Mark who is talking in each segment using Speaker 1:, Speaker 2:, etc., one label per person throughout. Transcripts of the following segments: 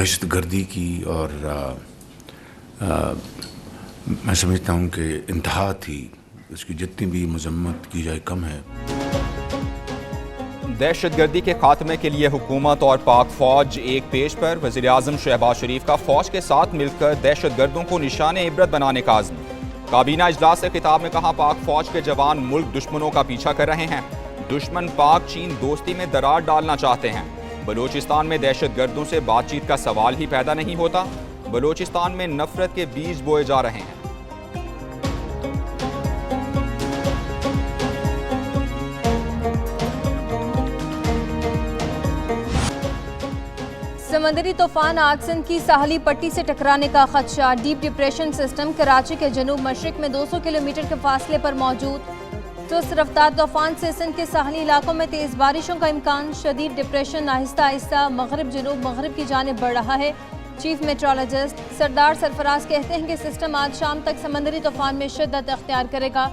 Speaker 1: दहशत गर्दी की और मैं समझता हूँ कि इंतहा थी, इसकी जितनी भी मजम्मत की जाए कम है।
Speaker 2: दहशत गर्दी के खात्मे के लिए हुकूमत और पाक फौज एक पेज पर। वज़ीर आज़म शहबाज शरीफ का फौज के साथ मिलकर दहशत गर्दों को निशाने इबरत बनाने का आज़म। काबीना इजलास से खिताब में कहा, पाक फौज के जवान मुल्क दुश्मनों का पीछा कर रहे हैं। दुश्मन पाक चीन दोस्ती में दरार डालना चाहते हैं। बलूचिस्तान में दहशत गर्दों से बातचीत का सवाल ही पैदा नहीं होता। बलूचिस्तान में नफरत के बीज बोए जा रहे हैं।
Speaker 3: समंदरी तूफान आक्सन की साहली पट्टी से टकराने का खदशा। डीप डिप्रेशन सिस्टम कराची के जनूब मशरिक में 200 किलोमीटर के फासले पर मौजूद। सुस्त रफ्तार तूफान से सिंध के साहली इलाकों में तेज बारिशों का इम्कान। शदीद डिप्रेशन आहिस्ता आहिस्ता मगरब जनूब मगरब की जानिब बढ़ रहा है। चीफ मेट्रोलॉजिस्ट सरदार सरफराज कहते हैं कि सिस्टम आज शाम तक समंदरी तूफान में शिद्दत अख्तियार करेगा।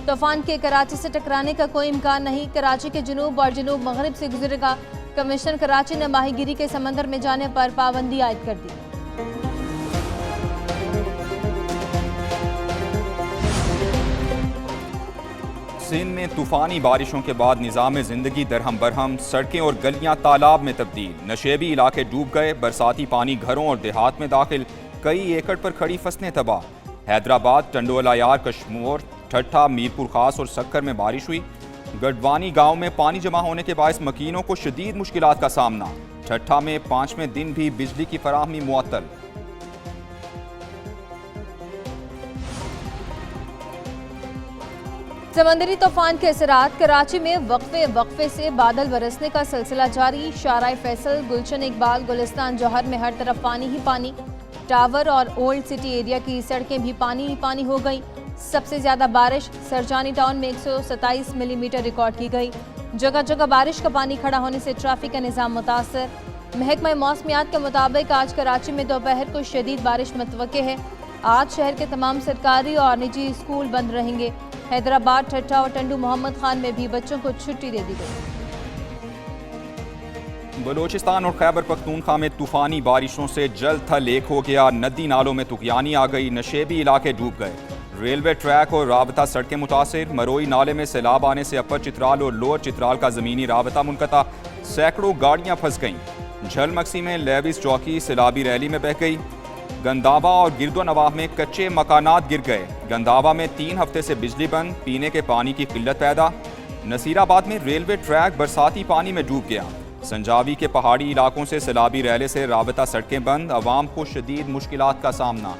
Speaker 3: तूफान के कराची से टकराने का कोई इम्कान नहीं। कराची के जनूब और जनूब मगरब से गुजरेगा। कमिश्नर कराची ने माहीगिरी के समंदर में जाने पर पाबंदी आयद कर दी।
Speaker 2: सिंध में तूफानी बारिशों के बाद निज़ाम ज़िंदगी दरहम बरहम। सड़कें और गलियां तालाब में तब्दील। नशेबी इलाके डूब गए। बरसाती पानी घरों और देहात में दाखिल। कई एकड़ पर खड़ी फसलें तबाह। हैदराबाद, टंडोला यार, कश्मोर, ठट्ठा, मीरपुर खास और सक्कर में बारिश हुई। गढ़वानी गांव में पानी जमा होने के बायस मकीनों को शदीद मुश्किलात का सामना। ठट्ठा में 5वें दिन भी बिजली की फराहमी मुअत्तल।
Speaker 3: समंदरी तूफान के असरात। कराची में वक्फे से बादल बरसने का सिलसिला जारी। शाराय फैसल, गुलशन इकबाल, गुलिस्तान जौहर में हर तरफ पानी ही पानी। टावर और ओल्ड सिटी एरिया की सड़कें भी पानी ही पानी हो गई। सबसे ज्यादा बारिश सरजानी टाउन में 127 मिलीमीटर रिकॉर्ड की गई। जगह जगह बारिश का पानी खड़ा होने से ट्रैफिक का निज़ाम मुतासर। महकमा मौसमियात के मुताबिक आज कराची में दोपहर को शदीद बारिश मुतवक्के है। आज शहर के तमाम सरकारी और निजी स्कूल बंद रहेंगे। हैदराबाद, ठट्ठा और टंडू मोहम्मद खान में भी बच्चों को छुट्टी दे दी गई।
Speaker 2: बलूचिस्तान और खैबर पख्तूनख्वा में तूफानी बारिशों से जल थल एक हो गया। नदी नालों में तुगयानी आ गई। नशेबी इलाके डूब गए। रेलवे ट्रैक और राबता सड़कें मुतासिर। मरोई नाले में सैलाब आने से अपर चित्राल और लोअर चित्राल का ज़मीनी राबता मुनक़ता। सैकड़ों गाड़ियां फंस गईं। झलमक्सी में लेविस चौकी सैलाबी रैली में बह गई। गंदावा और गिरदो नवाह में कच्चे मकानात गिर गए। गंदावा में 3 हफ्ते से बिजली बंद। पीने के पानी की किल्लत पैदा। नसीराबाद में रेलवे ट्रैक बरसाती पानी में डूब गया। संजावी के पहाड़ी इलाकों से सैलाबी रैले से राबता सड़कें बंद। अवाम को शदीद मुश्किलात का सामना।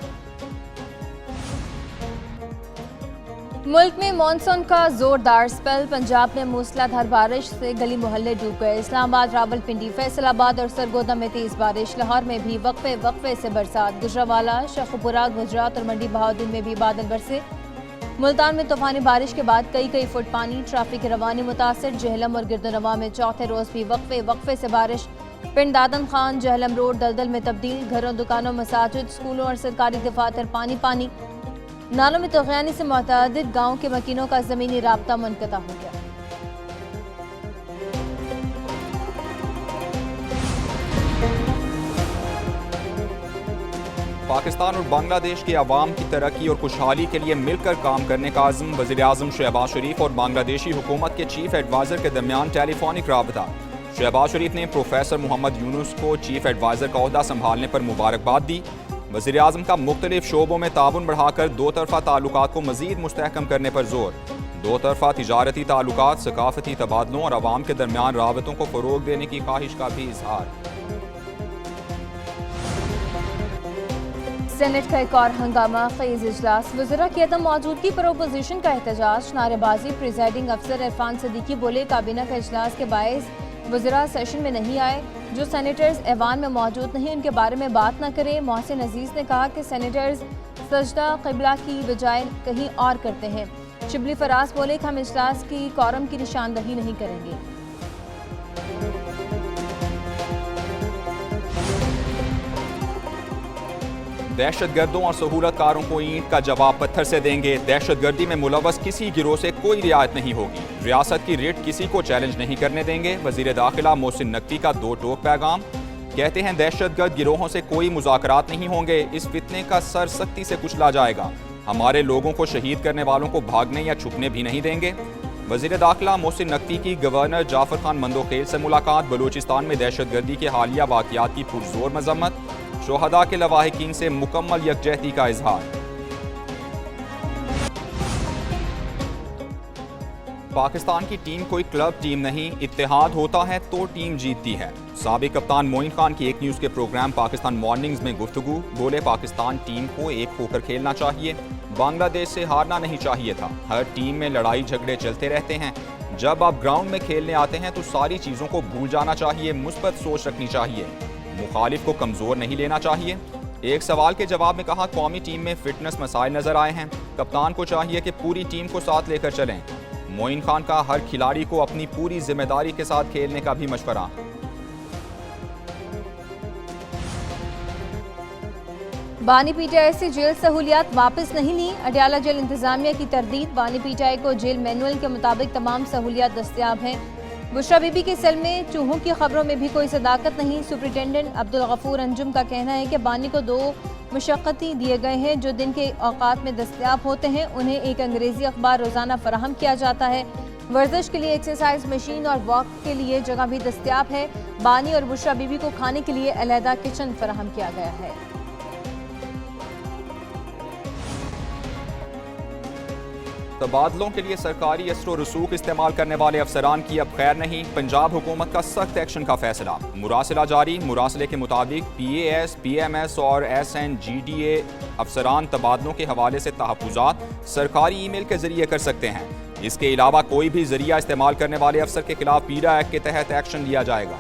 Speaker 3: मुल्क में मानसून का जोरदार स्पेल। पंजाब में मूसलाधार बारिश से गली मोहल्ले डूब गए। इस्लामाबाद, रावलपिंडी, फैसलाबाद और सरगोदा में तेज बारिश। लाहौर में भी वक्फे से बरसात। गुजरावाला, शेखुपुरा, गुजरात और मंडी बहादुर में भी बादल बरसे। मुल्तान में तूफानी बारिश के बाद कई फुट पानी। ट्रैफिक रवानी मुतासर। जहलम और गिरदोनवा में चौथे रोज भी वक्फे से बारिश। पिंड दादन खान, जहलम रोड दलदल में तब्दील। घरों, दुकानों, मसाजिद, स्कूलों और सरकारी दफातर पानी। नालों में तुगयानी से मुतअद्दिद गाँव के मकीनों का ज़मीनी राब्ता मुनक़ता हो गया।
Speaker 2: पाकिस्तान और बांग्लादेश के अवाम की तरक्की और खुशहाली के लिए मिलकर काम करने का आज़म। वज़ीर आज़म शहबाज शरीफ और बांग्लादेशी हुकूमत के चीफ एडवाइज़र के दरमियान टेलीफोनिक राबता। शहबाज शरीफ ने प्रोफेसर मोहम्मद यूनुस को चीफ एडवाइज़र का ओहदा संभालने पर मुबारकबाद दी। वज़ीर आज़म का मुख्तलिफ शोबों में ताउन बढ़ाकर दो तरफ़ा ताल्लुकात को मज़ीद मुस्तहकम करने पर जोर। दो तरफ़ा तिजारती ताल्लुकात, सकाफती तबादलों और अवाम के दरमियान राबतों को फ़रोग देने की ख्वाहिश का भी इजहार।
Speaker 3: सेनेट का एक और हंगामा ख़ेज़ इजलास। वज़रा की अदम मौजूदगी पर अपोजिशन का एहतजाज। नारेबाजी। प्रिजाइडिंग अफसर इरफान सदीकी बोले, काबीना का इजलास के बायस वज़रा सेशन में नहीं आए। जो सेनेटर्स ऐवान में मौजूद नहीं उनके बारे में बात न करें। मोहसिन अजीज़ ने कहा कि सेनेटर्स सजदा क़िबला की बजाय कहीं और करते हैं। शिबली फराज बोले कि हम इजलास की कौरम की निशानदही नहीं करेंगे।
Speaker 2: दहशतगर्दों और सहूलतकारों को ईंट का जवाब पत्थर से देंगे। दहशतगर्दी में मुलव्वस किसी गिरोह से कोई रियायत नहीं होगी। रियासत की रिट किसी को चैलेंज नहीं करने देंगे। वजीर दाखिला मोहसिन नकवी का दो टोक पैगाम। कहते हैं दहशतगर्द गिरोहों से कोई मुज़ाकरात नहीं होंगे, इस फितने का सर सख्ती से कुचला जाएगा। हमारे लोगों को शहीद करने वालों को भागने या छुपने भी नहीं देंगे। वज़ीर दाखिला मोहसिन नकवी की गवर्नर जाफर खान मंदोखेल से मुलाकात, बलूचिस्तान में दहशतगर्दी के हालिया वाक़यात की पुरजोर मजम्मत, शोहदा के लवाहिकीन से मुकम्मल यकजहती का इजहार। पाकिस्तान की टीम कोई क्लब टीम नहीं, इत्तेहाद होता है तो टीम जीतती है। साबिक कप्तान मोइन खान की एक न्यूज़ के प्रोग्राम पाकिस्तान मॉर्निंग्स में गुफ्तगू, बोले पाकिस्तान टीम को एक होकर खेलना चाहिए, बांग्लादेश से हारना नहीं चाहिए था। हर टीम में लड़ाई झगड़े चलते रहते हैं, जब आप ग्राउंड में खेलने आते हैं तो सारी चीज़ों को भूल जाना चाहिए, मुस्बत सोच रखनी चाहिए, मुखालिफ को कमज़ोर नहीं लेना चाहिए। एक सवाल के जवाब में कहा, कौमी टीम में फिटनेस मसाइल नजर आए हैं, कप्तान को चाहिए कि पूरी टीम को साथ लेकर चलें। मोइन खान का हर खिलाड़ी को अपनी पूरी जिम्मेदारी के साथ खेलने का भी मशवरा।
Speaker 3: बानी पीटीआई से जेल सहूलियात वापस नहीं ली, अडयाला जेल इंतजामिया की तरदीद, बानी पीटीआई को जेल मैनुअल के मुताबिक तमाम सहूलियात दस्तयाब हैं। बुशरा बीबी के सेल में चूहों की खबरों में भी कोई सदाकत नहीं, सुपरिटेंडेंट अब्दुल गफूर अंजुम का कहना है कि बानी को 2 मुशक्क़ती दिए गए हैं जो दिन के औकात में दस्तयाब होते हैं, उन्हें एक अंग्रेजी अखबार रोज़ाना फराहम किया जाता है। वर्जिश के लिए एक्सरसाइज मशीन और वॉक के लिए जगह भी दस्तयाब है। बानी और बुशरा बीबी को खाने के लिए अलहदा किचन फराहम किया गया है।
Speaker 2: तबादलों के लिए सरकारी असर रसूख इस्तेमाल करने वाले अफसरान की अब खैर नहीं, पंजाब हुकूमत का सख्त एक्शन का फैसला। मुरासिला जारी, मुरासिले के मुताबिक PAS, PMS और SNGDA अफसरान तबादलों के हवाले से तहफ़्फ़ुज़ात सरकारी ईमेल के जरिए कर सकते हैं। इसके अलावा कोई भी जरिया इस्तेमाल करने वाले अफसर के खिलाफ पीरा एक्ट के तहत एक्शन लिया जाएगा।